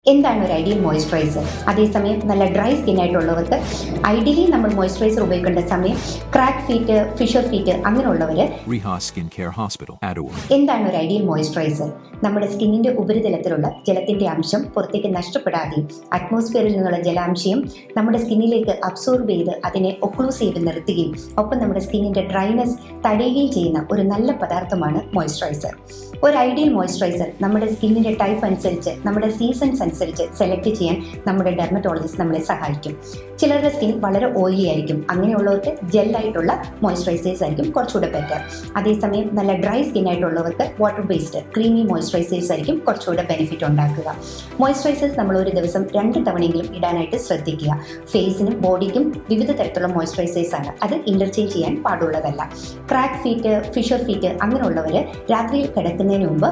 എന്താണ് ഒരു ideal moisturiser? അതേസമയം നല്ല ഡ്രൈ സ്കിൻ ആയിട്ടുള്ളവർക്ക് ഐഡിയലി നമ്മൾ മോയ്സ്ചറൈസർ ഉപയോഗിക്കേണ്ട സമയം ക്രാക്ക് ഫീറ്റ്, ഫിഷർ ഫീറ്റ് അങ്ങനെയുള്ളവർ എന്താണ് ഒരു ഐഡിയൽ മോയ്സ്ചറൈസർ? നമ്മുടെ സ്കിന്നിന്റെ ഉപരിതലത്തിലുള്ള ജലത്തിന്റെ അംശം പുറത്തേക്ക് നഷ്ടപ്പെടാതെയും അറ്റ്മോസ്ഫിയറിൽ നിന്നുള്ള ജലാംശം നമ്മുടെ സ്കിന്നിലേക്ക് അബ്സോർബ് ചെയ്ത് അതിനെ ഒക്ലൂസ് ചെയ്ത് നിർത്തുകയും ഒപ്പം നമ്മുടെ സ്കിന്നിന്റെ ഡ്രൈനെസ് തടയുകയും ചെയ്യുന്ന ഒരു നല്ല പദാർത്ഥമാണ് മോയ്സ്ചറൈസർ. ഒരു ഐഡിയൽ മോയ്സ്ചറൈസർ നമ്മുടെ സ്കിന്നിന്റെ ടൈപ്പ് അനുസരിച്ച്, നമ്മുടെ സീസൺസ് അനുസരിച്ച് സെലക്ട് ചെയ്യാൻ നമ്മുടെ ഡെർമറ്റോളജിസ്റ്റ് നമ്മളെ സഹായിക്കും. ചിലരുടെ സ്കിൻ വളരെ ഓയിലി ആയിരിക്കും, അങ്ങനെയുള്ളവർക്ക് ജെല്ലായിട്ടുള്ള മോയ്സ്ചറൈസേഴ്സ് ആയിരിക്കും കുറച്ചുകൂടെ ബെറ്റർ. അതേസമയം നല്ല ഡ്രൈ സ്കിൻ ആയിട്ടുള്ളവർക്ക് വാട്ടർ ബേസ്ഡ് ക്രീമി മോയ്സ്ചറൈസേഴ്സ് ആയിരിക്കും കുറച്ചുകൂടെ ബെനിഫിറ്റ് ഉണ്ടാക്കുക. മോയ്സ്ചറൈസേഴ്സ് നമ്മൾ ഒരു ദിവസം 2 തവണയെങ്കിലും ഇടാനായിട്ട് ശ്രദ്ധിക്കുക. ഫേസിനും ബോഡിക്കും വിവിധ തരത്തിലുള്ള മോയ്സ്ചറൈസേഴ്സ് ആണ്, അത് ഇന്റർചേഞ്ച് ചെയ്യാൻ പാടുള്ളതല്ല. ക്രാക്ക് ഫീറ്റ്, ഫിഷർ ഫീറ്റ് അങ്ങനെയുള്ളവർ രാത്രിയിൽ കിടക്കുന്നതിന് മുമ്പ്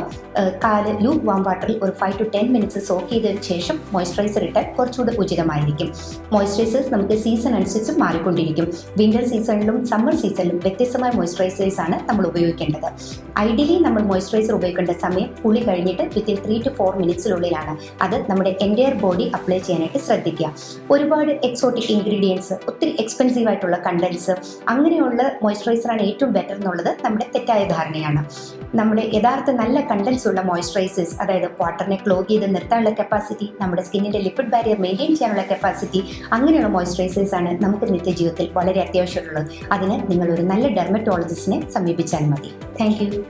കാല് ലൂക്ക് വാം വാട്ടറിൽ ഒരു 5 to 10 മിനിറ്റ്സ് സോക്ക് ചെയ്തതിന് ശേഷം മോയ്സ്ചറൈസർ ഇട്ടാൽ കുറച്ചുകൂടെ ഉചിതമായിരിക്കും. മോയ്സ്ചറൈസേഴ്സ് നമുക്ക് സീസൺ അനുസരിച്ച് മാറിക്കൊണ്ടിരിക്കും. വിന്റർ സീസണിലും സമ്മർ സീസണിലും വ്യത്യസ്തമായ മോയ്സ്ചറൈസേഴ്സ് ആണ് നമ്മൾ ഉപയോഗിക്കേണ്ടത്. ഐഡിയലി നമ്മൾ മോയ്സ്ചറൈസർ ഉപയോഗിക്കേണ്ട സമയം കുളി കഴിഞ്ഞിട്ട് വിത്തിൻ 3 to 4 മിനിറ്റ്സിനുള്ളിലാണ്. അത് നമ്മുടെ എൻറ്റയർ ബോഡി അപ്ലൈ ചെയ്യാനായിട്ട് ശ്രദ്ധിക്കുക. ഒരുപാട് എക്സോട്ടിക് ഇൻഗ്രീഡിയൻസ്, ഒത്തിരി എക്സ്പെൻസീവ് ആയിട്ടുള്ള കണ്ടൻസ് അങ്ങനെയുള്ള മോയ്സ്ചറൈസറാണ് ഏറ്റവും ബെറ്റർ എന്നുള്ളത് നമ്മുടെ തെറ്റായ ധാരണയാണ്. നമ്മുടെ യഥാർത്ഥ നല്ല കണ്ടൻസ് ഉള്ള മോയ്സ്ചറൈസേഴ്സ്, അതായത് വാട്ടറിനെ ക്ലോഗ് ചെയ്ത് നിർത്താനുള്ള കപ്പാസിറ്റി, നമ്മുടെ സ്കിന്നിന്റെ ലിപ്പിഡ് ബാരിയർ മെയിൻറ്റെയിൻ ചെയ്യാനുള്ള കപ്പാസിറ്റി, അങ്ങനെയുള്ള മോയ്സ്ചറൈസേഴ്സ് ആണ് നമുക്ക് നിത്യജീവിതത്തിൽ വളരെ അത്യാവശ്യമുള്ളത്. അതിന് നിങ്ങൾ ഒരു നല്ല ഡെർമറ്റോളജിസ്റ്റിനെ സമീപിച്ചാൽ മതി. Thank you.